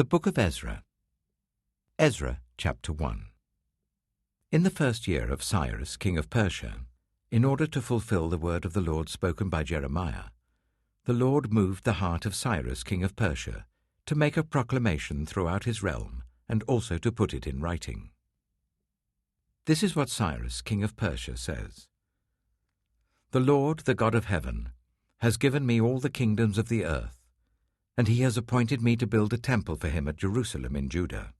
The Book of Ezra. Ezra, chapter 1. In the first year of Cyrus, king of Persia, in order to fulfill the word of the Lord spoken by Jeremiah, the Lord moved the heart of Cyrus, king of Persia, to make a proclamation throughout his realm, and also to put it in writing. This is what Cyrus, king of Persia, says. The Lord, the God of heaven, has given me all the kingdoms of the earth, and he has appointed me to build a temple for him at Jerusalem in Judah.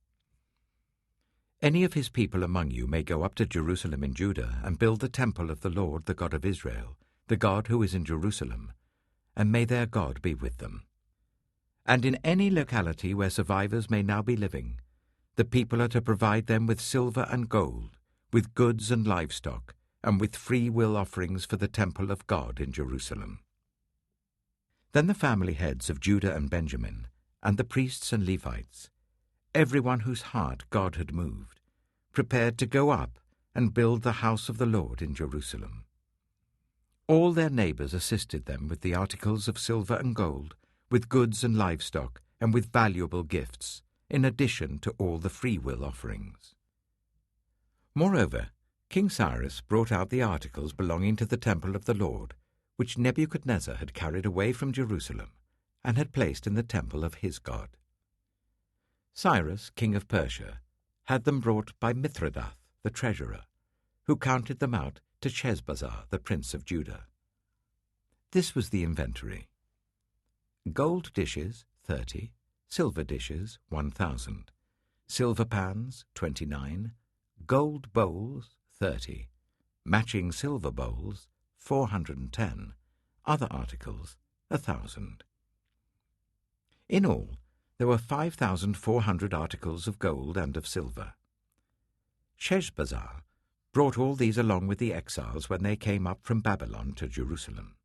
Any of his people among you may go up to Jerusalem in Judah and build the temple of the Lord, the God of Israel, the God who is in Jerusalem, and may their God be with them. And in any locality where survivors may now be living, the people are to provide them with silver and gold, with goods and livestock, and with free will offerings for the temple of God in Jerusalem. Then the family heads of Judah and Benjamin, and the priests and Levites, everyone whose heart God had moved, prepared to go up and build the house of the Lord in Jerusalem. All their neighbors assisted them with the articles of silver and gold, with goods and livestock, and with valuable gifts, in addition to all the freewill offerings. Moreover, King Cyrus brought out the articles belonging to the temple of the Lord, which Nebuchadnezzar had carried away from Jerusalem, and had placed in the temple of his God. Cyrus, king of Persia, had them brought by Mithredath, the treasurer, who counted them out to Sheshbazzar, the prince of Judah. This was the inventory: gold dishes, 30, silver dishes, 1,000, silver pans, 29, gold bowls, 30, matching silver bowls, 410, other articles, 1,000. In all, there were 5,400 articles of gold and of silver. Sheshbazzar brought all these along with the exiles when they came up from Babylon to Jerusalem.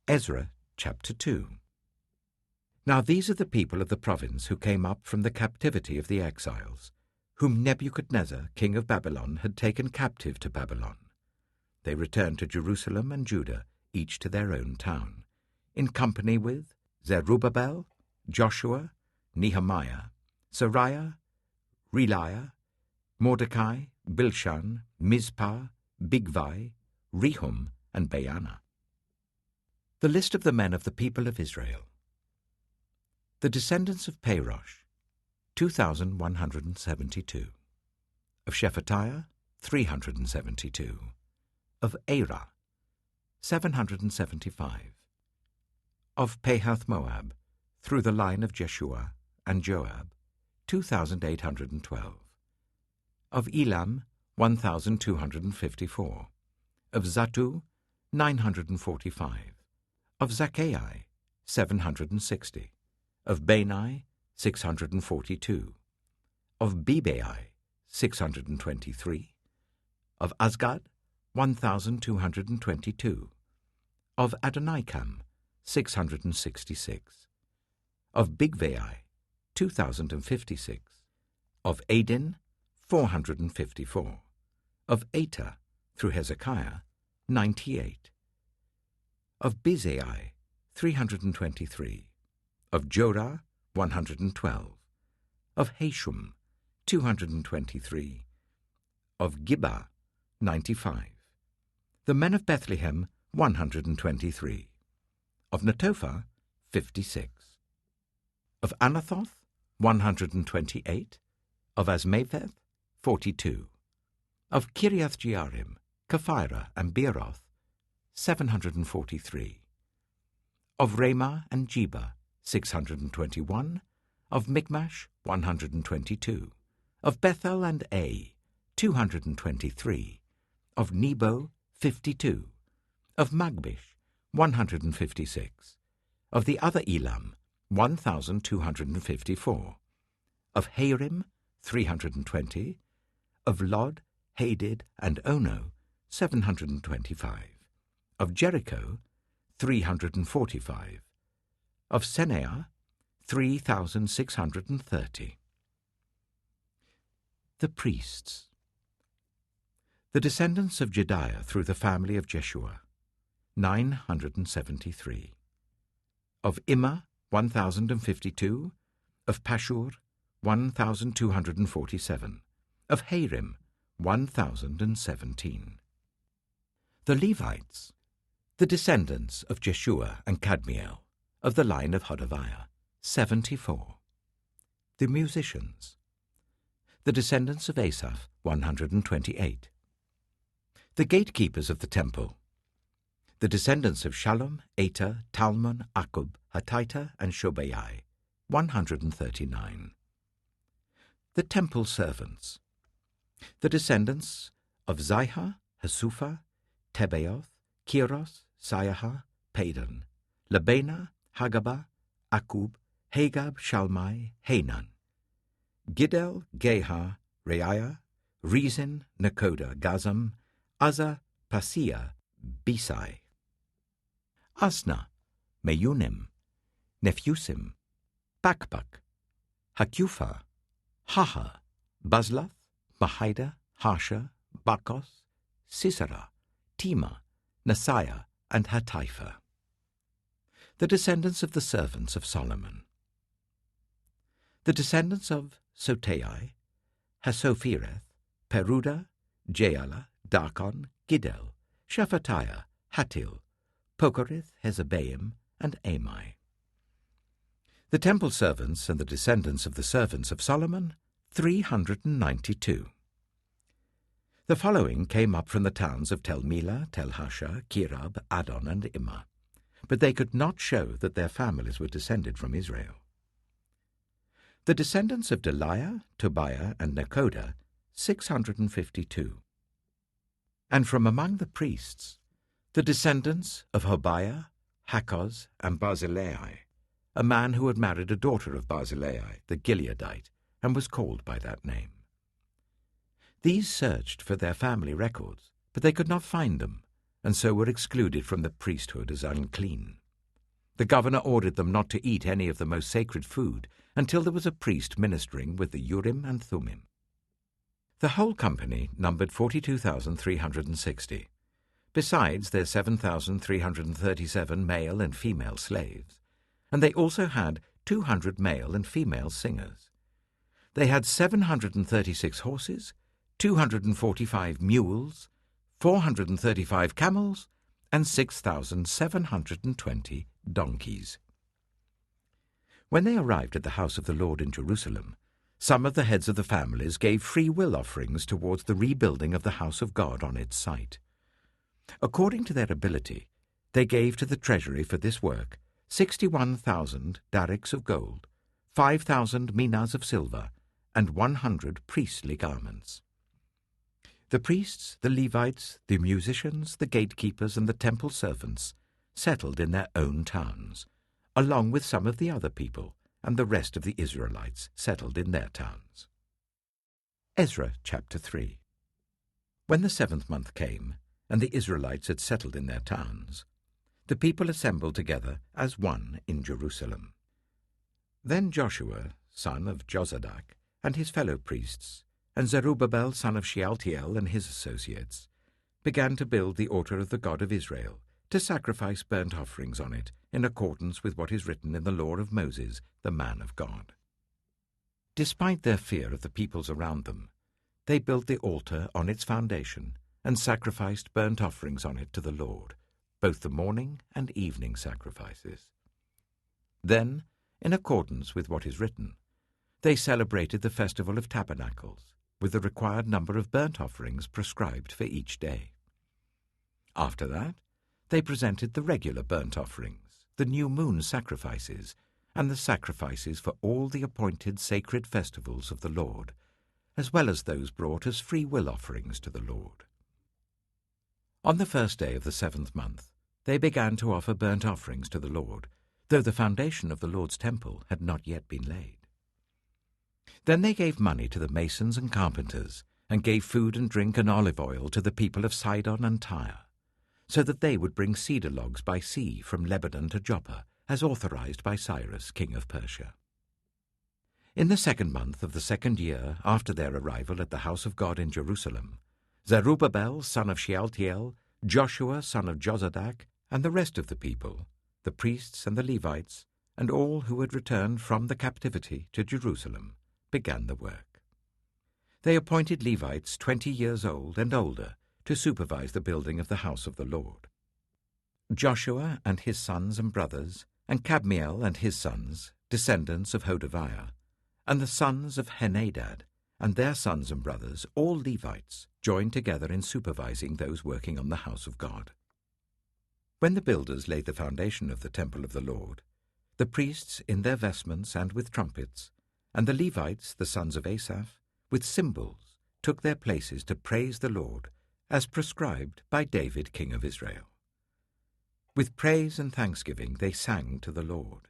Ezra, chapter 2. Now these are the people of the province who came up from the captivity of the exiles, whom Nebuchadnezzar, king of Babylon, had taken captive to Babylon. They returned to Jerusalem and Judah, each to their own town, in company with Zerubbabel, Joshua, Nehemiah, Sariah, Reliah, Mordecai, Bilshan, Mizpah, Bigvai, Rehum, and Baanah. The list of the men of the people of Israel. The descendants of Parosh, 2,172. Of Shephatiah, 372. Of Era, 775. Of Pahath-Moab, through the line of Jeshua and Joab, 2,812. Of Elam, 1,254. Of Zattu, 945. Of Zaccai, 760. Of Bani, 642. Of Bebai, 623. Of Azgad, 1,222. Of Adonikam, 666. Of Bigvai, 2,056. Of Adin, 454. Of Eta, through Hezekiah, 98. Of Bizai, 323. Of Jorah, 112. Of Hashum, 223. Of Gibbah, 95. The men of Bethlehem, 123. Of Netophah, 56. Of Anathoth, 128. Of Azmaveth, 42. Of Kiriath-Jearim, Kephirah, and Beeroth, 743. Of Ramah and Jeba, 621. Of Michmash, 122. Of Bethel and Ai, 223. Of Nebo, 52. Of Magbish, 156. Of the other Elam, 1,254. Of Harim, 320. Of Lod, Hadid, and Ono, 725. Of Jericho, 345. Of Seneah, 3,630. The priests. The descendants of Jediah through the family of Jeshua, 973. Of Immer, 1,052. of Pashur, 1,247, of Harim, 1,017. The Levites, the descendants of Jeshua and Kadmiel, of the line of Hodaviah, 74. The musicians, the descendants of Asaph, 128. The gatekeepers of the temple, the descendants of Shallum, Ater, Talmon, Akub, Hatita, and Shobai, 139. The temple servants, the descendants of Zihah, Hasupha, Tebaoth, Kiros, Siaha, Padan, Labana, Hagabah, Akub, Hagab, Shalmai, Hanan, Giddel, Gehar, Reiah, Rezin, Nakoda, Gazam, Uzzah, Paseah, Besai, Asna, Meunim, Nephusim, Bakbak, Hakupha, Haha, Bazlath, Mahida, Harsha, Bakos, Sisera, Tema, Nasiah, and Hatipha. The descendants of the servants of Solomon. The descendants of Sotai, Hasophireth, Peruda, Jaala, Darkon, Giddel, Shephatiah, Hatil, Pokereth, Hezebaim, and Amai. The temple servants and the descendants of the servants of Solomon, 392. The following came up from the towns of Tel Melah, Tel Harsha, Kirab, Adon, and Immer, but they could not show that their families were descended from Israel. The descendants of Deliah, Tobiah, and Nekoda, 652. And from among the priests, the descendants of Hobiah, Hakkoz, and Barzillai, a man who had married a daughter of Barzillai, the Gileadite, and was called by that name. These searched for their family records, but they could not find them, and so were excluded from the priesthood as unclean. The governor ordered them not to eat any of the most sacred food until there was a priest ministering with the Urim and Thummim. The whole company numbered 42,360, besides their 7,337 male and female slaves, and they also had 200 male and female singers. They had 736 horses, 245 mules, 435 camels, and 6,720 donkeys. When they arrived at the house of the Lord in Jerusalem, some of the heads of the families gave free will offerings towards the rebuilding of the house of God on its site. According to their ability, they gave to the treasury for this work 61,000 darics of gold, 5,000 minas of silver, and 100 priestly garments. The priests, the Levites, the musicians, the gatekeepers, and the temple servants settled in their own towns, along with some of the other people, and the rest of the Israelites settled in their towns. Ezra chapter 3. When the 7th month came, and the Israelites had settled in their towns, the people assembled together as one in Jerusalem. Then Joshua, son of Jozadak, and his fellow priests, and Zerubbabel, son of Shealtiel, and his associates, began to build the altar of the God of Israel, to sacrifice burnt offerings on it, in accordance with what is written in the law of Moses, the man of God. Despite their fear of the peoples around them, they built the altar on its foundation and sacrificed burnt offerings on it to the Lord, both the morning and evening sacrifices. Then, in accordance with what is written, they celebrated the Festival of Tabernacles, with the required number of burnt offerings prescribed for each day. After that, they presented the regular burnt offerings, the new moon sacrifices, and the sacrifices for all the appointed sacred festivals of the Lord, as well as those brought as free will offerings to the Lord. On the first day of the 7th month, they began to offer burnt offerings to the Lord, though the foundation of the Lord's temple had not yet been laid. Then they gave money to the masons and carpenters, and gave food and drink and olive oil to the people of Sidon and Tyre, so that they would bring cedar logs by sea from Lebanon to Joppa, as authorized by Cyrus, king of Persia. In the 2nd month of the 2nd year after their arrival at the house of God in Jerusalem, Zerubbabel, son of Shealtiel, Joshua, son of Jozadak, and the rest of the people, the priests and the Levites, and all who had returned from the captivity to Jerusalem began the work. They appointed Levites 20 years old and older to supervise the building of the house of the Lord. Joshua and his sons and brothers, and Kadmiel and his sons, descendants of Hodaviah, and the sons of Henadad, and their sons and brothers, all Levites, joined together in supervising those working on the house of God. When the builders laid the foundation of the temple of the Lord, the priests in their vestments and with trumpets, and the Levites, the sons of Asaph, with cymbals, took their places to praise the Lord, as prescribed by David king of Israel. With praise and thanksgiving they sang to the Lord.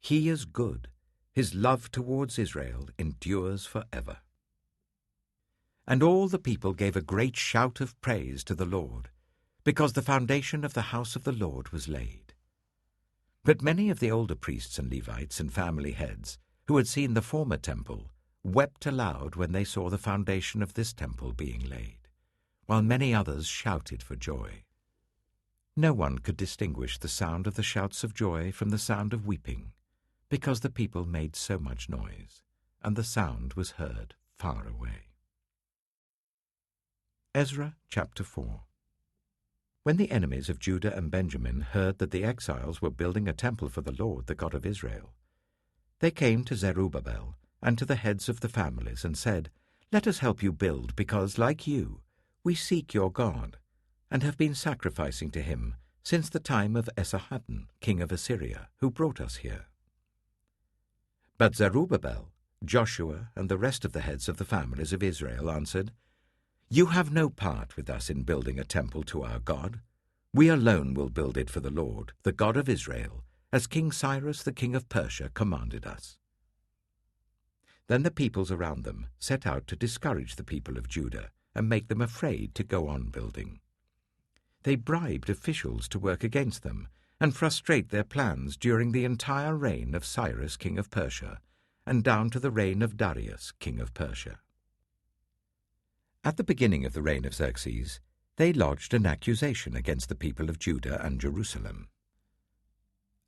He is good, his love towards Israel endures forever. And all the people gave a great shout of praise to the Lord, because the foundation of the house of the Lord was laid. But many of the older priests and Levites and family heads, who had seen the former temple, wept aloud when they saw the foundation of this temple being laid, while many others shouted for joy. No one could distinguish the sound of the shouts of joy from the sound of weeping, because the people made so much noise, and the sound was heard far away. Ezra chapter 4. When the enemies of Judah and Benjamin heard that the exiles were building a temple for the Lord, the God of Israel, they came to Zerubbabel and to the heads of the families and said, Let us help you build, because, like you, we seek your God, and have been sacrificing to him since the time of Esarhaddon, king of Assyria, who brought us here. But Zerubbabel, Joshua, and the rest of the heads of the families of Israel answered, You have no part with us in building a temple to our God. We alone will build it for the Lord, the God of Israel, as King Cyrus the king of Persia commanded us. Then the peoples around them set out to discourage the people of Judah and make them afraid to go on building. They bribed officials to work against them and frustrate their plans during the entire reign of Cyrus king of Persia and down to the reign of Darius king of Persia. At the beginning of the reign of Xerxes, they lodged an accusation against the people of Judah and Jerusalem.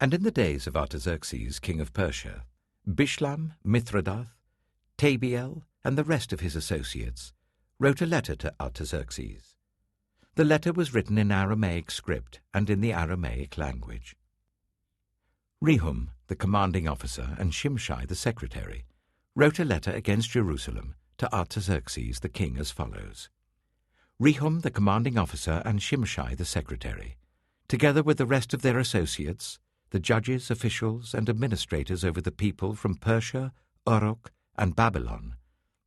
And in the days of Artaxerxes king of Persia, Bishlam, Mithredath, Tabiel, and the rest of his associates wrote a letter to Artaxerxes. The letter was written in Aramaic script and in the Aramaic language. Rehum, the commanding officer, and Shimshai, the secretary, wrote a letter against Jerusalem to Artaxerxes the king as follows. Rehum, the commanding officer, and Shimshai, the secretary, together with the rest of their associates, the judges, officials, and administrators over the people from Persia, Uruk, and Babylon,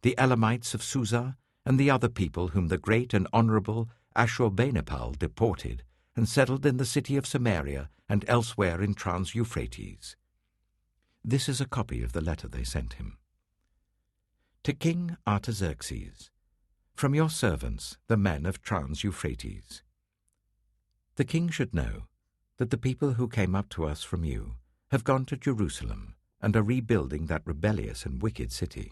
the Elamites of Susa, and the other people whom the great and honorable Ashurbanipal deported and settled in the city of Samaria and elsewhere in Trans-Euphrates. This is a copy of the letter they sent him. To King Artaxerxes, from your servants, the men of Trans-Euphrates. The king should know that the people who came up to us from you have gone to Jerusalem and are rebuilding that rebellious and wicked city.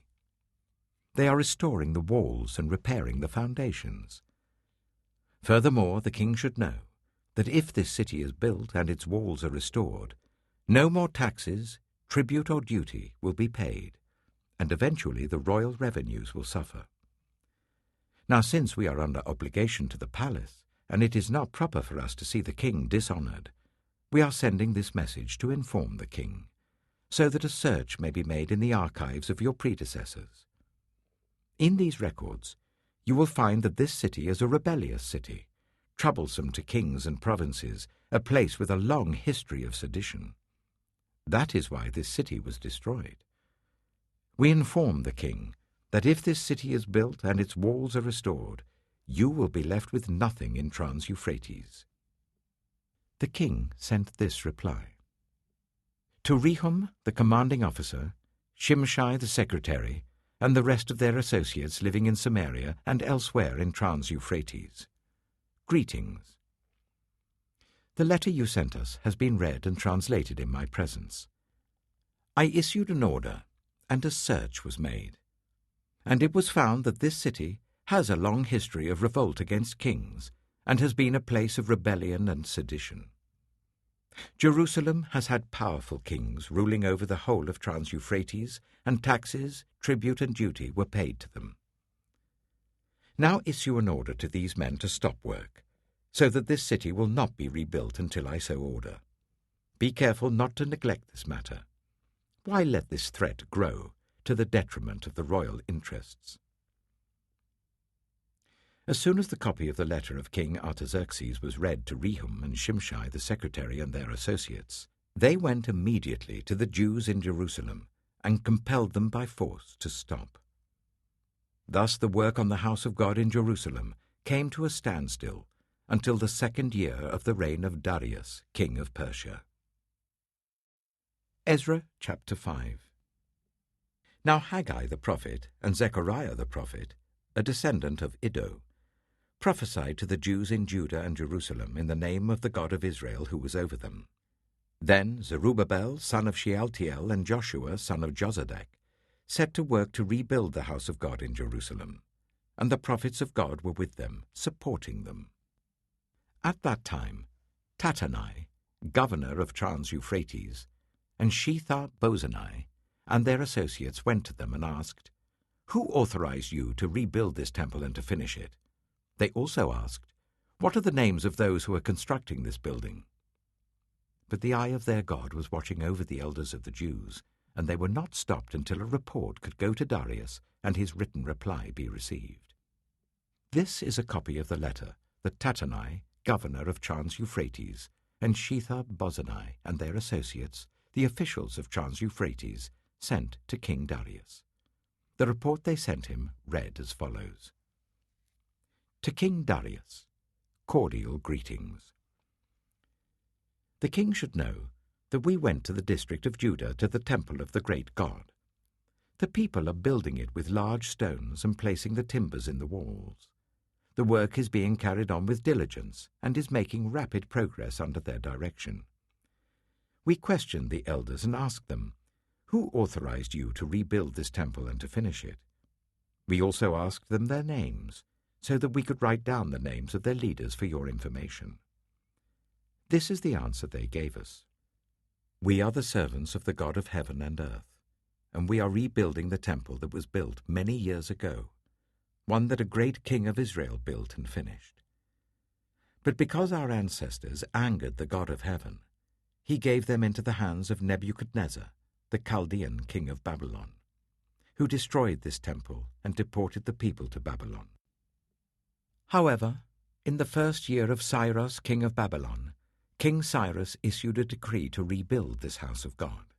They are restoring the walls and repairing the foundations. Furthermore, the king should know that if this city is built and its walls are restored, no more taxes, tribute or duty will be paid, and eventually the royal revenues will suffer. Now, since we are under obligation to the palace, and it is not proper for us to see the king dishonored, we are sending this message to inform the king, so that a search may be made in the archives of your predecessors. In these records, you will find that this city is a rebellious city, troublesome to kings and provinces, a place with a long history of sedition. That is why this city was destroyed. We inform the king that if this city is built and its walls are restored, you will be left with nothing in Trans-Euphrates. The king sent this reply. To Rehum, the commanding officer, Shimshai the secretary, and the rest of their associates living in Samaria and elsewhere in Trans-Euphrates. Greetings. The letter you sent us has been read and translated in my presence. I issued an order, and a search was made, and it was found that this city has a long history of revolt against kings and has been a place of rebellion and sedition. Jerusalem has had powerful kings ruling over the whole of Trans-Euphrates, and taxes, tribute and duty were paid to them. Now issue an order to these men to stop work, so that this city will not be rebuilt until I so order. Be careful not to neglect this matter. Why let this threat grow to the detriment of the royal interests? As soon as the copy of the letter of King Artaxerxes was read to Rehum and Shimshai the secretary and their associates, they went immediately to the Jews in Jerusalem and compelled them by force to stop. Thus the work on the house of God in Jerusalem came to a standstill until the 2nd year of the reign of Darius, king of Persia. Ezra chapter 5. Now Haggai the prophet and Zechariah the prophet, a descendant of Iddo, prophesied to the Jews in Judah and Jerusalem in the name of the God of Israel who was over them. Then Zerubbabel, son of Shealtiel, and Joshua, son of Jozadak, set to work to rebuild the house of God in Jerusalem, and the prophets of God were with them, supporting them. At that time, Tattenai, governor of Trans-Euphrates, and Shethar-Bozenai and their associates went to them and asked, "Who authorized you to rebuild this temple and to finish it?" They also asked, "What are the names of those who are constructing this building?" But the eye of their God was watching over the elders of the Jews, and they were not stopped until a report could go to Darius and his written reply be received. This is a copy of the letter that Tattenai, governor of Trans-Euphrates, and Shethar-Bozenai and their associates, the officials of Trans-Euphrates, sent to King Darius. The report they sent him read as follows. To King Darius, cordial greetings. The king should know that we went to the district of Judah to the temple of the great God. The people are building it with large stones and placing the timbers in the walls. The work is being carried on with diligence and is making rapid progress under their direction. We questioned the elders and asked them, "Who authorized you to rebuild this temple and to finish it?" We also asked them their names, so that we could write down the names of their leaders for your information. This is the answer they gave us. We are the servants of the God of heaven and earth, and we are rebuilding the temple that was built many years ago, one that a great king of Israel built and finished. But because our ancestors angered the God of heaven, he gave them into the hands of Nebuchadnezzar, the Chaldean king of Babylon, who destroyed this temple and deported the people to Babylon. However, in the 1st year of Cyrus, king of Babylon, King Cyrus issued a decree to rebuild this house of God.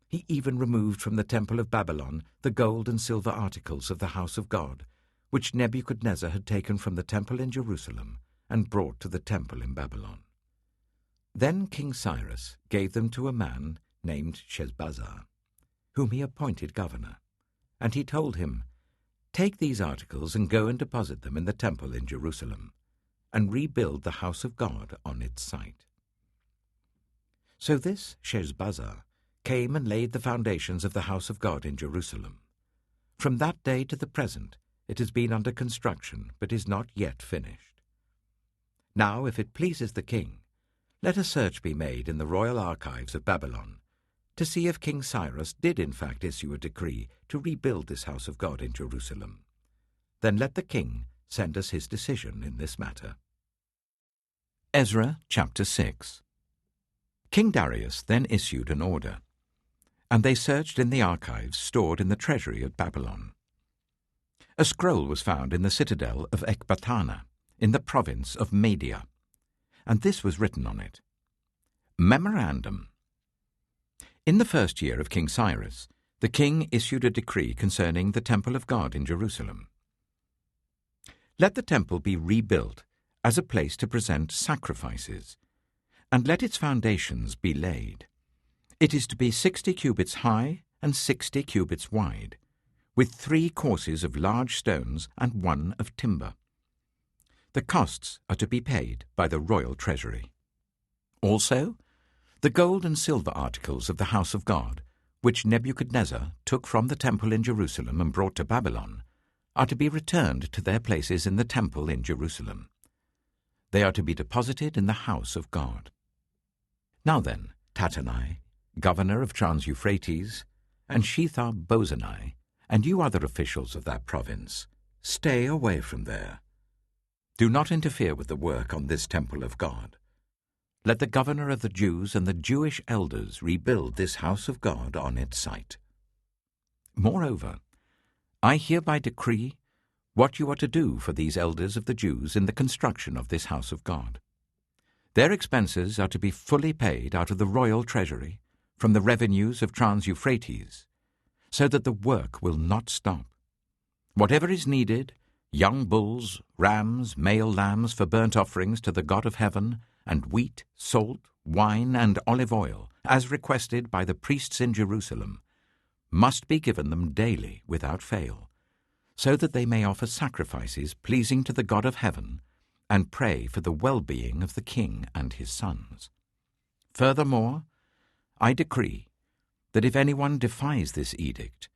He even removed from the temple of Babylon the gold and silver articles of the house of God, which Nebuchadnezzar had taken from the temple in Jerusalem and brought to the temple in Babylon. Then King Cyrus gave them to a man named Sheshbazzar, whom he appointed governor, and he told him, "Take these articles and go and deposit them in the temple in Jerusalem, and rebuild the house of God on its site." So this Sheshbazzar came and laid the foundations of the house of God in Jerusalem. From that day to the present it has been under construction, but is not yet finished. Now, if it pleases the king, let a search be made in the royal archives of Babylon to see if King Cyrus did in fact issue a decree to rebuild this house of God in Jerusalem. Then let the king send us his decision in this matter. Ezra chapter 6. King Darius then issued an order, and they searched in the archives stored in the treasury at Babylon. A scroll was found in the citadel of Ecbatana, in the province of Media, and this was written on it. Memorandum. In the 1st year of King Cyrus, the king issued a decree concerning the temple of God in Jerusalem. Let the temple be rebuilt as a place to present sacrifices, and let its foundations be laid. It is to be 60 cubits high and 60 cubits wide, with 3 courses of large stones and 1 of timber. The costs are to be paid by the royal treasury. Also, the gold and silver articles of the house of God, which Nebuchadnezzar took from the temple in Jerusalem and brought to Babylon, are to be returned to their places in the temple in Jerusalem. They are to be deposited in the house of God. Now then, Tattenai, governor of Trans-Euphrates, and Shethar-Bozenai, and you other officials of that province, stay away from there. Do not interfere with the work on this temple of God. Let the governor of the Jews and the Jewish elders rebuild this house of God on its site. Moreover, I hereby decree what you are to do for these elders of the Jews in the construction of this house of God. Their expenses are to be fully paid out of the royal treasury, from the revenues of Trans-Euphrates, so that the work will not stop. Whatever is needed, young bulls, rams, male lambs for burnt offerings to the God of heaven, and wheat, salt, wine, and olive oil, as requested by the priests in Jerusalem, must be given them daily without fail, so that they may offer sacrifices pleasing to the God of heaven and pray for the well-being of the king and his sons. Furthermore, I decree that if anyone defies this edict,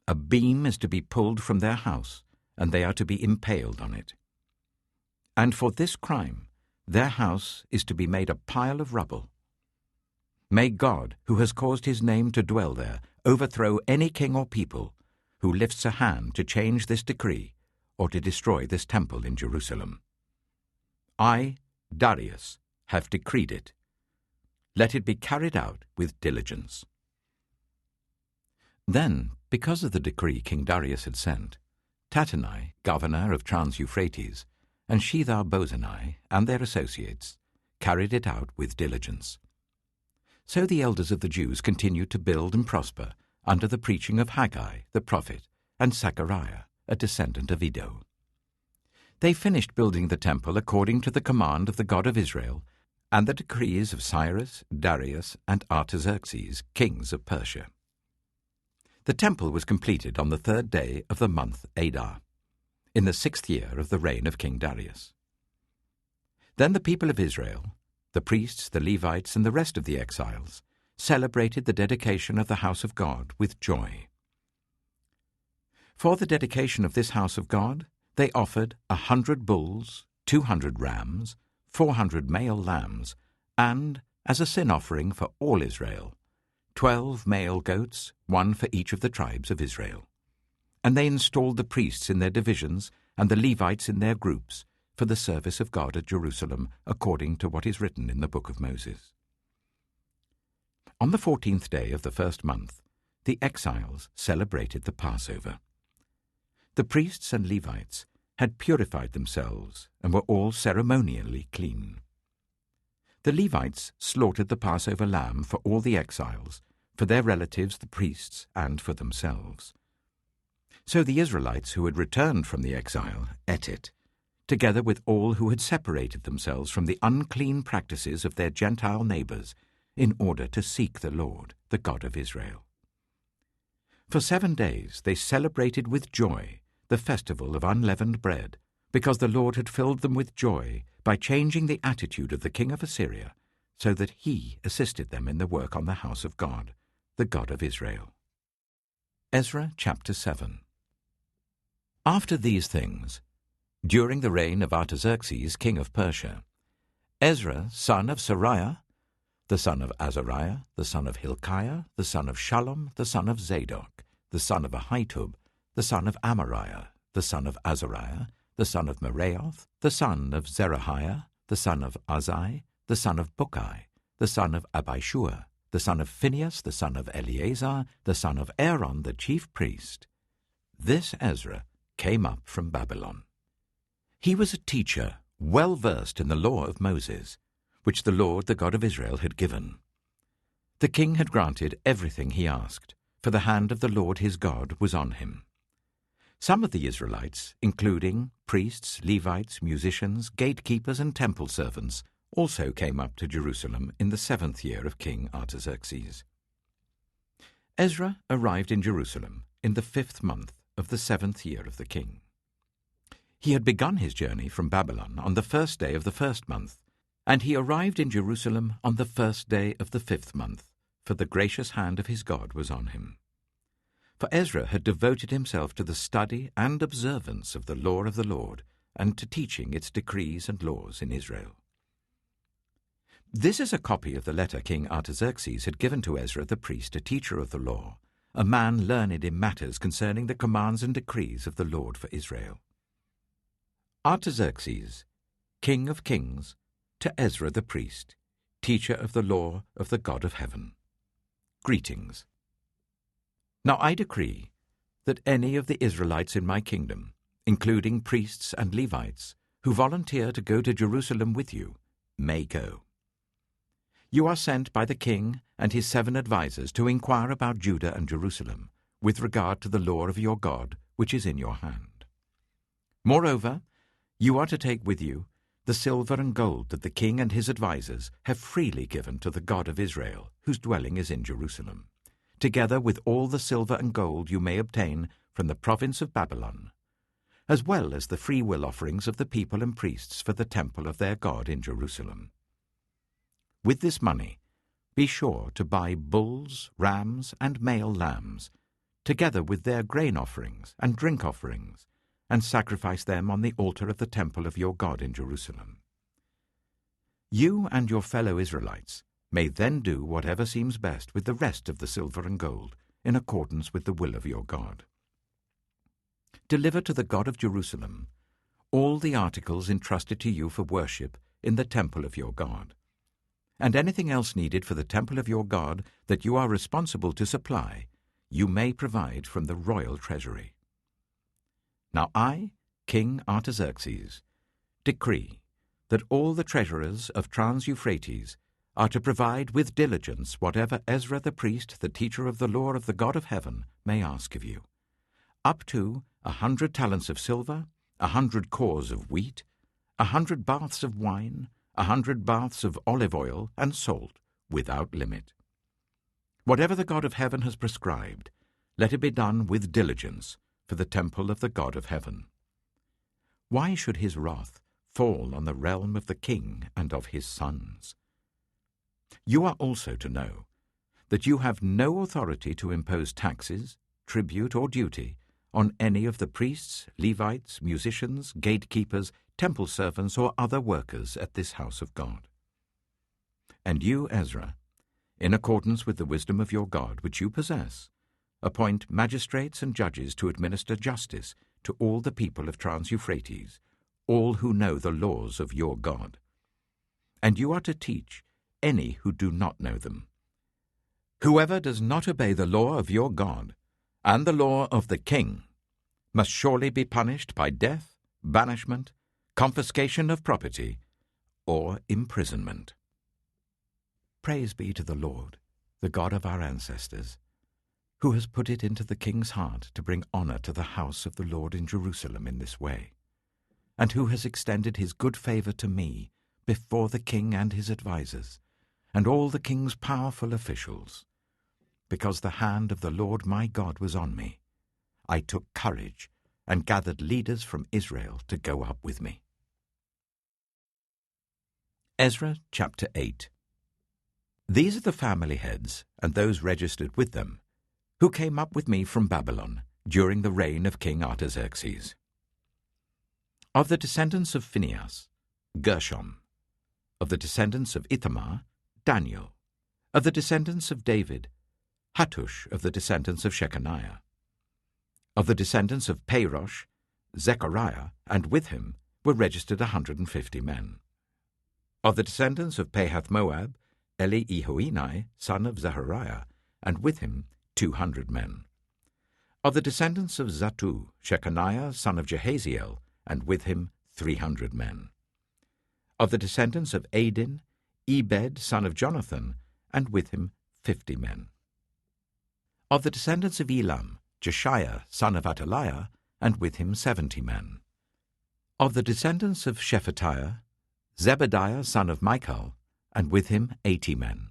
a beam is to be pulled from their house, and they are to be impaled on it. And for this crime, their house is to be made a pile of rubble. May God, who has caused his name to dwell there, overthrow any king or people who lifts a hand to change this decree or to destroy this temple in Jerusalem. I, Darius, have decreed it. Let it be carried out with diligence. Then, because of the decree King Darius had sent, Tattenai, governor of Trans-Euphrates, and Shethar-Bozenai and their associates carried it out with diligence. So the elders of the Jews continued to build and prosper under the preaching of Haggai the prophet and Zechariah, a descendant of Iddo. They finished building the temple according to the command of the God of Israel and the decrees of Cyrus, Darius, and Artaxerxes, kings of Persia. The temple was completed on the 3rd day of the month Adar, in the 6th year of the reign of King Darius. Then the people of Israel, the priests, the Levites, and the rest of the exiles, celebrated the dedication of the house of God with joy. For the dedication of this house of God, they offered 100 bulls, 200 rams, 400 male lambs, and, as a sin offering for all Israel, 12 male goats, one for each of the tribes of Israel. And they installed the priests in their divisions and the Levites in their groups for the service of God at Jerusalem, according to what is written in the book of Moses. On the 14th day of the 1st month, the exiles celebrated the Passover. The priests and Levites had purified themselves and were all ceremonially clean. The Levites slaughtered the Passover lamb for all the exiles, for their relatives the priests, and for themselves. So the Israelites who had returned from the exile ate it, together with all who had separated themselves from the unclean practices of their Gentile neighbors, in order to seek the Lord, the God of Israel. For 7 days they celebrated with joy the festival of unleavened bread, because the Lord had filled them with joy by changing the attitude of the king of Assyria, so that he assisted them in the work on the house of God, the God of Israel. Ezra chapter 7. After these things, during the reign of Artaxerxes, king of Persia, Ezra, son of Sariah, the son of Azariah, the son of Hilkiah, the son of Shallum, the son of Zadok, the son of Ahitub, the son of Amariah, the son of Azariah, the son of Meraioth, the son of Zerahiah, the son of Azai, the son of Bukai, the son of Abishua, the son of Phinehas, the son of Eleazar, the son of Aaron, the chief priest. This Ezra came up from Babylon. He was a teacher, well versed in the law of Moses, which the Lord, the God of Israel, had given. The king had granted everything he asked, for the hand of the Lord his God was on him. Some of the Israelites, including priests, Levites, musicians, gatekeepers, and temple servants, also came up to Jerusalem in the 7th year of King Artaxerxes. Ezra arrived in Jerusalem in the 5th month of the 7th year of the king. He had begun his journey from Babylon on the 1st day of the 1st month, and he arrived in Jerusalem on the 1st day of the 5th month, for the gracious hand of his God was on him. For Ezra had devoted himself to the study and observance of the law of the Lord, and to teaching its decrees and laws in Israel. This is a copy of the letter King Artaxerxes had given to Ezra the priest, a teacher of the law, a man learned in matters concerning the commands and decrees of the Lord for Israel. Artaxerxes, King of Kings, to Ezra the priest, teacher of the law of the God of heaven. Greetings. Now I decree that any of the Israelites in my kingdom, including priests and Levites, who volunteer to go to Jerusalem with you, may go. You are sent by the king and his 7 advisers to inquire about Judah and Jerusalem, with regard to the law of your God, which is in your hand. Moreover, you are to take with you the silver and gold that the king and his advisers have freely given to the God of Israel, whose dwelling is in Jerusalem, together with all the silver and gold you may obtain from the province of Babylon, as well as the free will offerings of the people and priests for the temple of their God in Jerusalem. With this money, be sure to buy bulls, rams, and male lambs, together with their grain offerings and drink offerings, and sacrifice them on the altar of the temple of your God in Jerusalem. You and your fellow Israelites may then do whatever seems best with the rest of the silver and gold, in accordance with the will of your God. Deliver to the God of Jerusalem all the articles entrusted to you for worship in the temple of your God, and anything else needed for the temple of your God that you are responsible to supply, you may provide from the royal treasury. Now I, King Artaxerxes, decree that all the treasurers of Trans-Euphrates are to provide with diligence whatever Ezra the priest, the teacher of the law of the God of heaven, may ask of you, up to 100 talents of silver, 100 cores of wheat, 100 baths of wine, 100 baths of olive oil and salt, without limit. Whatever the God of heaven has prescribed, let it be done with diligence for the temple of the God of heaven. Why should his wrath fall on the realm of the king and of his sons? You are also to know that you have no authority to impose taxes, tribute, or duty on any of the priests, Levites, musicians, gatekeepers, temple servants, or other workers at this house of God. And you, Ezra, in accordance with the wisdom of your God which you possess, appoint magistrates and judges to administer justice to all the people of Trans-Euphrates, all who know the laws of your God. And you are to teach any who do not know them. Whoever does not obey the law of your God and the law of the king must surely be punished by death, banishment, confiscation of property, or imprisonment. Praise be to the Lord, the God of our ancestors, who has put it into the king's heart to bring honor to the house of the Lord in Jerusalem in this way, and who has extended his good favor to me before the king and his advisers, and all the king's powerful officials. Because the hand of the Lord my God was on me, I took courage and gathered leaders from Israel to go up with me. Ezra chapter 8. These are the family heads and those registered with them, who came up with me from Babylon during the reign of King Artaxerxes. Of the descendants of Phinehas, Gershom. Of the descendants of Ithamar, Daniel. Of the descendants of David, Hattush. Of the descendants of Shechaniah. Of the descendants of Parosh, Zechariah, and with him were registered 150 men. Of the descendants of Pahath-Moab, Eli-Ehoenai, son of Zechariah, and with him 200 men. Of the descendants of Zattu, Shechaniah, son of Jehaziel, and with him 300 men. Of the descendants of Adin, Ebed, son of Jonathan, and with him 50 men. Of the descendants of Elam, Jeshiah, son of Ataliah, and with him 70 men. Of the descendants of Shephatiah, Zebediah, son of Michael, and with him 80 men.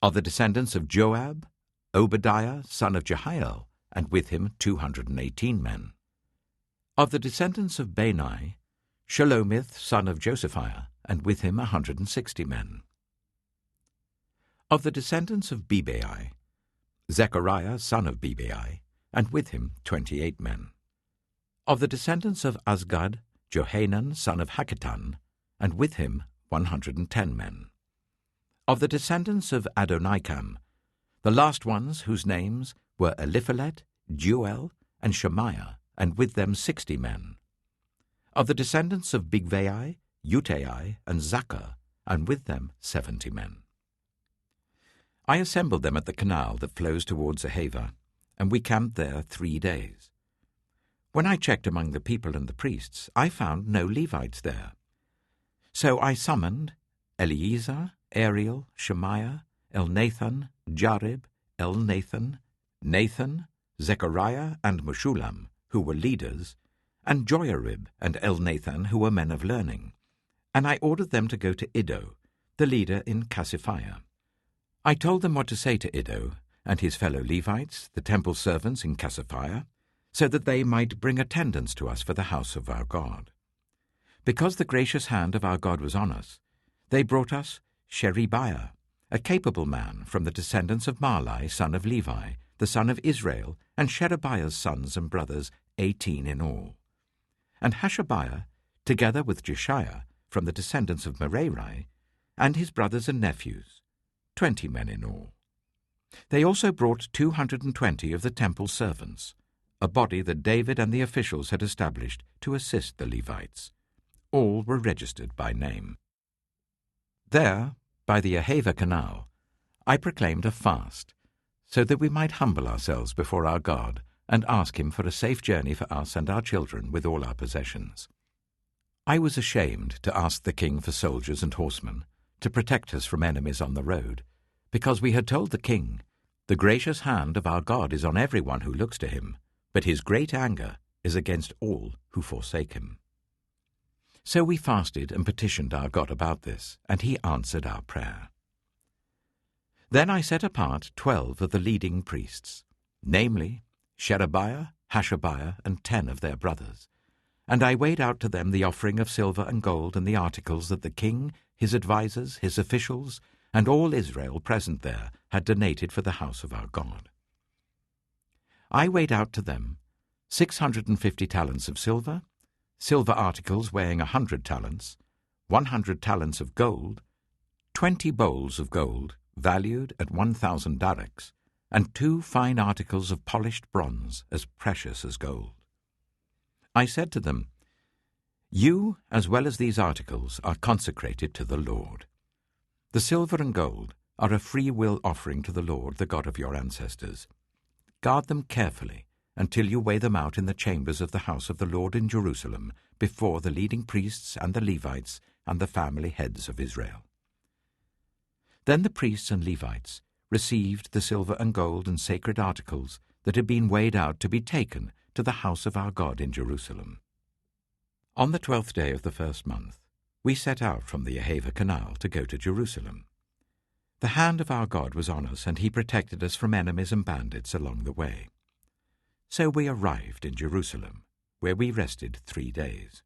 Of the descendants of Joab, Obadiah, son of Jehiel, and with him 218 men. Of the descendants of Bani, Shelomith, son of Josephiah, and with him 160 men. Of the descendants of Bebai, Zechariah, son of Bebai, and with him 28 men. Of the descendants of Azgad, Johanan, son of Hakatan, and with him 110 men. Of the descendants of Adonikam, the last ones whose names were Eliphalet, Jeuel, and Shemaiah, and with them 60 men. Of the descendants of Bigvai, Utai, and Zaccur, and with them 70 men. I assembled them at the canal that flows towards Ahava, and we camped there 3 days. When I checked among the people and the priests, I found no Levites there. So I summoned Eleazar, Ariel, Shemaiah, Elnathan, Jarib, Elnathan, Nathan, Zechariah, and Meshullam, who were leaders, and Joiarib and Elnathan, who were men of learning. And I ordered them to go to Iddo, the leader in Cassiphia. I told them what to say to Iddo and his fellow Levites, the temple servants in Cassiphia, so that they might bring attendance to us for the house of our God. Because the gracious hand of our God was on us, they brought us Sherebiah, a capable man from the descendants of Mahli, son of Levi, the son of Israel, and Sherebiah's sons and brothers, 18 in all. And Hashabiah, together with Jeshiah, from the descendants of Merari, and his brothers and nephews, 20 men in all. They also brought 220 of the temple servants, a body that David and the officials had established to assist the Levites. All were registered by name. There, by the Ahava canal, I proclaimed a fast, so that we might humble ourselves before our God and ask him for a safe journey for us and our children with all our possessions. I was ashamed to ask the king for soldiers and horsemen to protect us from enemies on the road, because we had told the king, "The gracious hand of our God is on everyone who looks to him, but his great anger is against all who forsake him." So we fasted and petitioned our God about this, and he answered our prayer. Then I set apart 12 of the leading priests, namely Sherebiah, Hashabiah, and 10 of their brothers, and I weighed out to them the offering of silver and gold and the articles that the king, his advisers, his officials, and all Israel present there had donated for the house of our God. I weighed out to them 650 talents of silver, silver articles weighing 100 talents, 100 talents of gold, 20 bowls of gold, valued at 1,000 dareks, and 2 fine articles of polished bronze as precious as gold. I said to them, "You, as well as these articles, are consecrated to the Lord. The silver and gold are a free will offering to the Lord, the God of your ancestors. Guard them carefully until you weigh them out in the chambers of the house of the Lord in Jerusalem before the leading priests and the Levites and the family heads of Israel." Then the priests and Levites received the silver and gold and sacred articles that had been weighed out to be taken to the house of our God in Jerusalem. On the 12th day of the first month, we set out from the Ahava canal to go to Jerusalem. The hand of our God was on us, and he protected us from enemies and bandits along the way. So we arrived in Jerusalem, where we rested 3 days.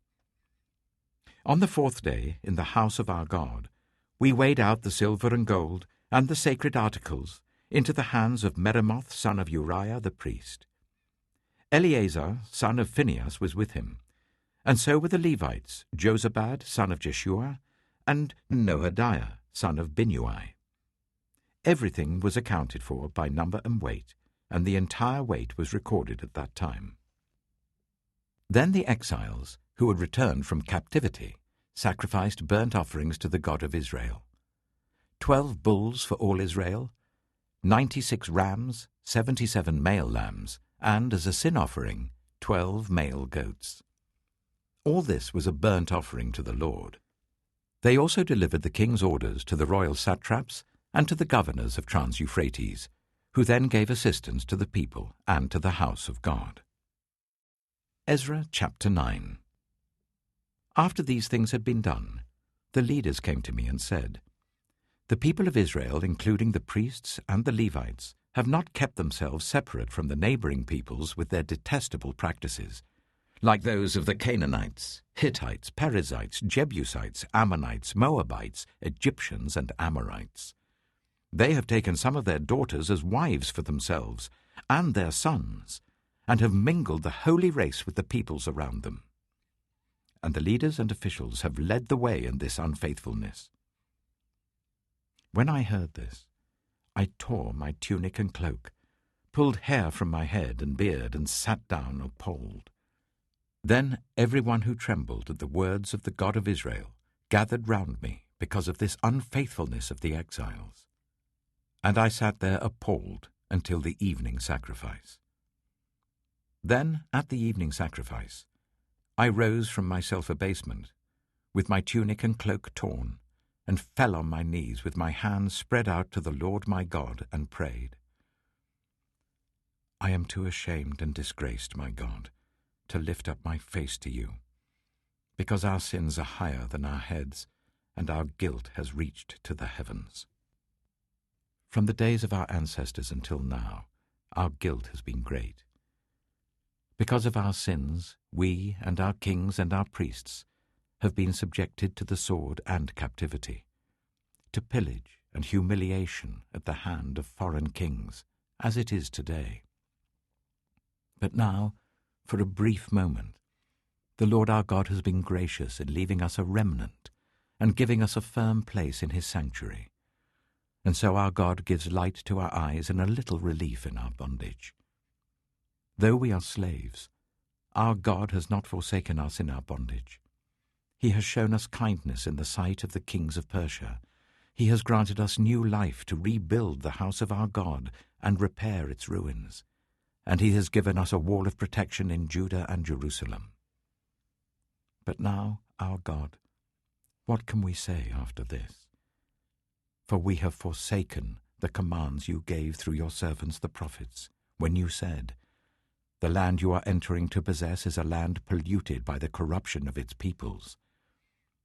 On the 4th day, in the house of our God, we weighed out the silver and gold and the sacred articles into the hands of Meremoth, son of Uriah the priest. Eleazar, son of Phinehas, was with him, and so were the Levites, Jozabad, son of Jeshua, and Nohadiah, son of Binnui. Everything was accounted for by number and weight, and the entire weight was recorded at that time. Then the exiles, who had returned from captivity, sacrificed burnt offerings to the God of Israel. 12 bulls for all Israel, 96 rams, 77 male lambs, and as a sin offering, 12 male goats. All this was a burnt offering to the Lord. They also delivered the king's orders to the royal satraps and to the governors of Trans-Euphrates, who then gave assistance to the people and to the house of God. Ezra chapter 9. After these things had been done, the leaders came to me and said, "The people of Israel, including the priests and the Levites, have not kept themselves separate from the neighboring peoples with their detestable practices, like those of the Canaanites, Hittites, Perizzites, Jebusites, Ammonites, Moabites, Egyptians, and Amorites. They have taken some of their daughters as wives for themselves, and their sons, and have mingled the holy race with the peoples around them. And the leaders and officials have led the way in this unfaithfulness. When I heard this, I tore my tunic and cloak, pulled hair from my head and beard, and sat down appalled. Then everyone who trembled at the words of the God of Israel gathered round me because of this unfaithfulness of the exiles. And I sat there appalled until the evening sacrifice. Then, at the evening sacrifice, I rose from my self-abasement, with my tunic and cloak torn, and fell on my knees with my hands spread out to the Lord my God, and prayed. I am too ashamed and disgraced, my God, to lift up my face to you, because our sins are higher than our heads, and our guilt has reached to the heavens. From the days of our ancestors until now, our guilt has been great. Because of our sins, we and our kings and our priests have been subjected to the sword and captivity, to pillage and humiliation at the hand of foreign kings, as it is today. But now, for a brief moment, the Lord our God has been gracious in leaving us a remnant and giving us a firm place in his sanctuary. And so our God gives light to our eyes and a little relief in our bondage. Though we are slaves, our God has not forsaken us in our bondage. He has shown us kindness in the sight of the kings of Persia. He has granted us new life to rebuild the house of our God and repair its ruins. And he has given us a wall of protection in Judah and Jerusalem. But now, our God, what can we say after this? For we have forsaken the commands you gave through your servants the prophets, when you said, "The land you are entering to possess is a land polluted by the corruption of its peoples.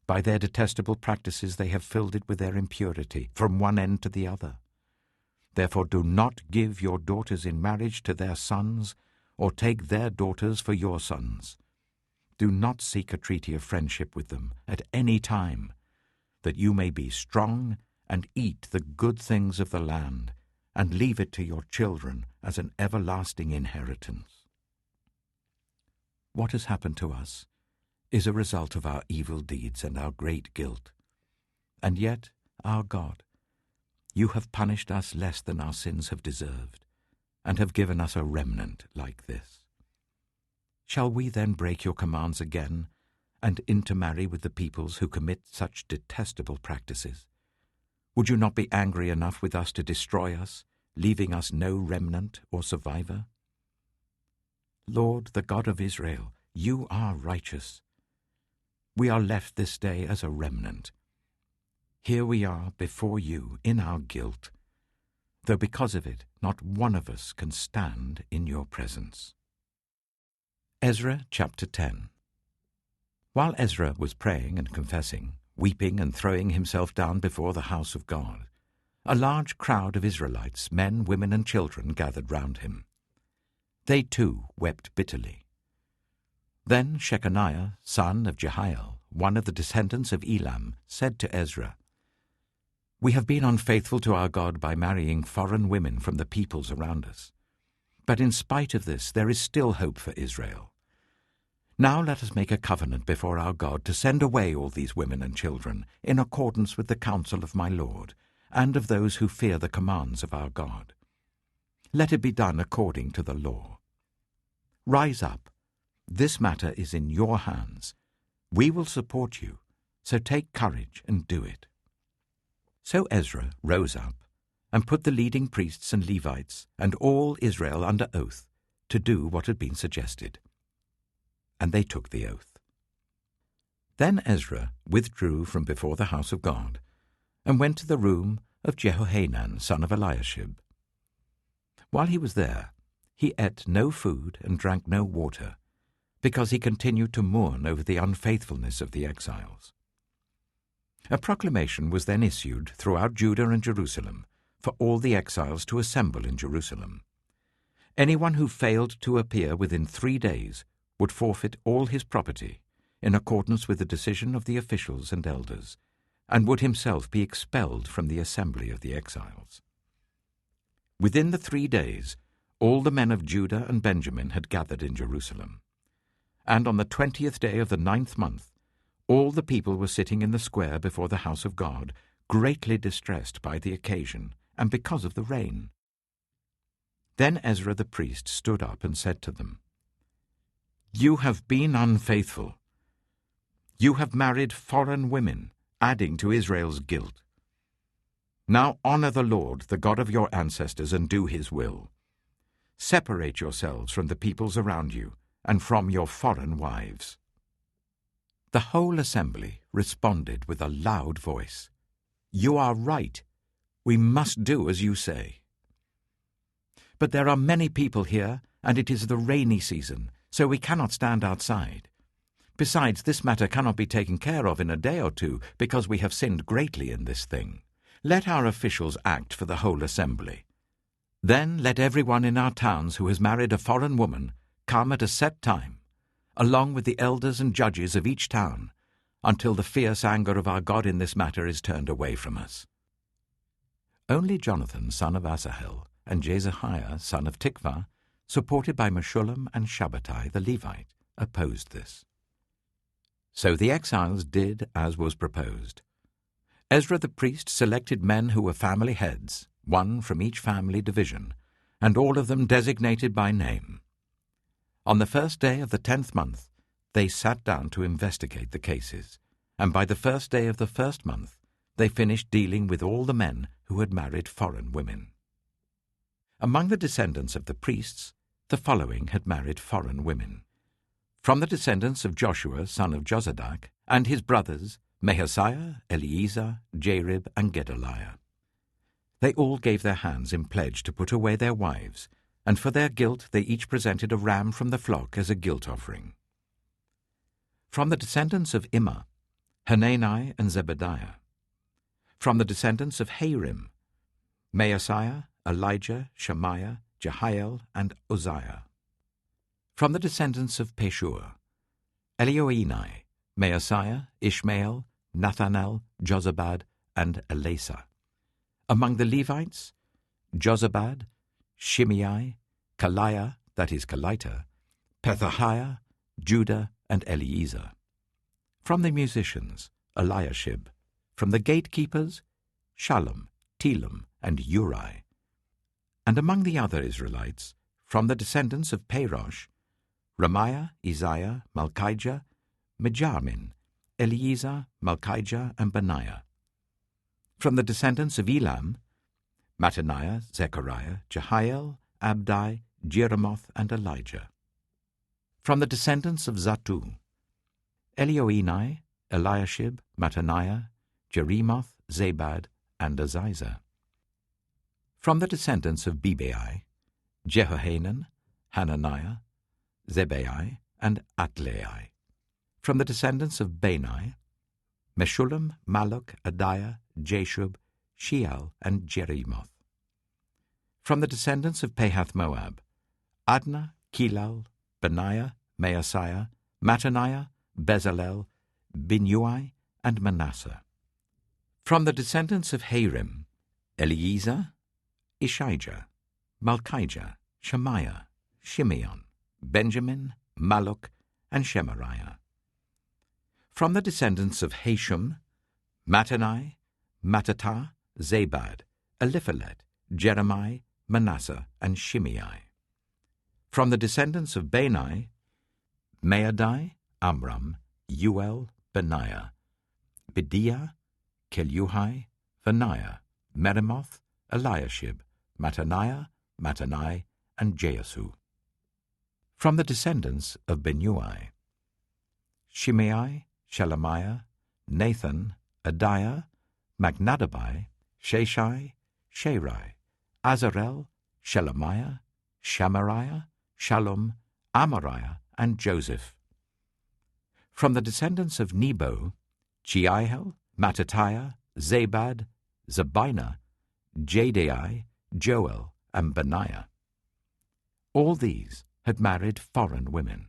By their detestable practices they have filled it with their impurity, from one end to the other. Therefore do not give your daughters in marriage to their sons, or take their daughters for your sons. Do not seek a treaty of friendship with them at any time, that you may be strong and eat the good things of the land, and leave it to your children as an everlasting inheritance." What has happened to us is a result of our evil deeds and our great guilt. And yet, our God, you have punished us less than our sins have deserved, and have given us a remnant like this. Shall we then break your commands again, and intermarry with the peoples who commit such detestable practices? Would you not be angry enough with us to destroy us, leaving us no remnant or survivor? Lord, the God of Israel, you are righteous. We are left this day as a remnant. Here we are before you in our guilt, though because of it not one of us can stand in your presence. Ezra chapter 10. While Ezra was praying and confessing, weeping and throwing himself down before the house of God, a large crowd of Israelites, men, women, and children, gathered round him. They too wept bitterly. Then Shechaniah, son of Jehiel, one of the descendants of Elam, said to Ezra, "We have been unfaithful to our God by marrying foreign women from the peoples around us. But in spite of this, there is still hope for Israel. Now let us make a covenant before our God to send away all these women and children, in accordance with the counsel of my Lord, and of those who fear the commands of our God. Let it be done according to the law. Rise up. This matter is in your hands. We will support you, so take courage and do it." So Ezra rose up and put the leading priests and Levites and all Israel under oath to do what had been suggested. And they took the oath. Then Ezra withdrew from before the house of God and went to the room of Jehohanan, son of Eliashib. While he was there, he ate no food and drank no water, because he continued to mourn over the unfaithfulness of the exiles. A proclamation was then issued throughout Judah and Jerusalem for all the exiles to assemble in Jerusalem. Anyone who failed to appear within 3 days would forfeit all his property, in accordance with the decision of the officials and elders, and would himself be expelled from the assembly of the exiles. Within the 3 days, all the men of Judah and Benjamin had gathered in Jerusalem. And on the 20th day of the 9th month, all the people were sitting in the square before the house of God, greatly distressed by the occasion and because of the rain. Then Ezra the priest stood up and said to them, "You have been unfaithful. You have married foreign women, adding to Israel's guilt. Now honor the Lord, the God of your ancestors, and do his will. Separate yourselves from the peoples around you and from your foreign wives." The whole assembly responded with a loud voice, "You are right. We must do as you say. But there are many people here, and it is the rainy season, so we cannot stand outside. Besides, this matter cannot be taken care of in a day or two, because we have sinned greatly in this thing. Let our officials act for the whole assembly. Then let everyone in our towns who has married a foreign woman come at a set time, along with the elders and judges of each town, until the fierce anger of our God in this matter is turned away from us." Only Jonathan, son of Asahel, and Jezahiah, son of Tikvah, supported by Meshullam and Shabbatai the Levite, opposed this. So the exiles did as was proposed. Ezra the priest selected men who were family heads, one from each family division, and all of them designated by name. On the first day of the 10th month, they sat down to investigate the cases, and by the first day of the first month, they finished dealing with all the men who had married foreign women. Among the descendants of the priests, the following had married foreign women. From the descendants of Joshua, son of Jozadak, and his brothers, Mahasiah, Eleazar, Jarib, and Gedaliah. They all gave their hands in pledge to put away their wives, and for their guilt they each presented a ram from the flock as a guilt offering. From the descendants of Immer, Hanani and Zebediah. From the descendants of Harim, Maaseiah, Elijah, Shemaiah, Jehiel, and Uzziah. From the descendants of Peshur, Elioenai, Maaseiah, Ishmael, Nathanael, Jozabad, and Elasa. Among the Levites, Jozabad, Shimei, Kaliah, that is Kalita, Pethahiah, Judah, and Eliezer. From the musicians, Eliashib. From the gatekeepers, Shallum, Telem, and Uri. And among the other Israelites, from the descendants of Parosh, Ramiah, Isaiah, Malchijah, Mijamin, Eliezer, Malchijah, and Benaiah. From the descendants of Elam, Mattaniah, Zechariah, Jehiel, Abdi, Jeremoth, and Elijah. From the descendants of Zattu, Elioenai, Eliashib, Mattaniah, Jeremoth, Zabad, and Aziza. From the descendants of Bebai, Jehohanan, Hananiah, Zebai, and Atlai. From the descendants of Bani, Meshullam, Maluk, Adiah, Jashub, Sheal, and Jeremoth. From the descendants of Pahath-Moab, Adnah, Kilal, Benaiah, Maaseiah, Mattaniah, Bezalel, Binnui, and Manasseh. From the descendants of Harim, Eliezer, Ishijah, Malchijah, Shemaiah, Shimeon, Benjamin, Maluk, and Shemariah. From the descendants of Hashum, Mattenai, Mattatah, Zabad, Eliphalet, Jeremiah, Manasseh, and Shimei. From the descendants of Bani, Maadai, Amram, Uel, Benaiah, Bediah, Keluhai, Benaiah, Meremoth, Eliashib, Mattaniah, Mattanai, and Jeasu. From the descendants of Binnui, Shimei, Shelemiah, Nathan, Adiah, Magnadabai, Sheshai, Sherai, Azarel, Shelemiah, Shamariah, Shallum, Amariah, and Joseph. From the descendants of Nebo, Jehiel, Mattatiah, Zabad, Zabina, Jadai, Joel, and Benaiah. All these had married foreign women,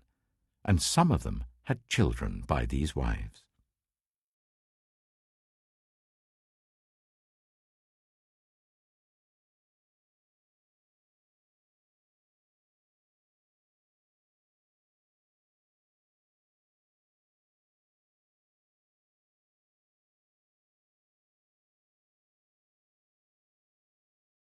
and some of them had children by these wives.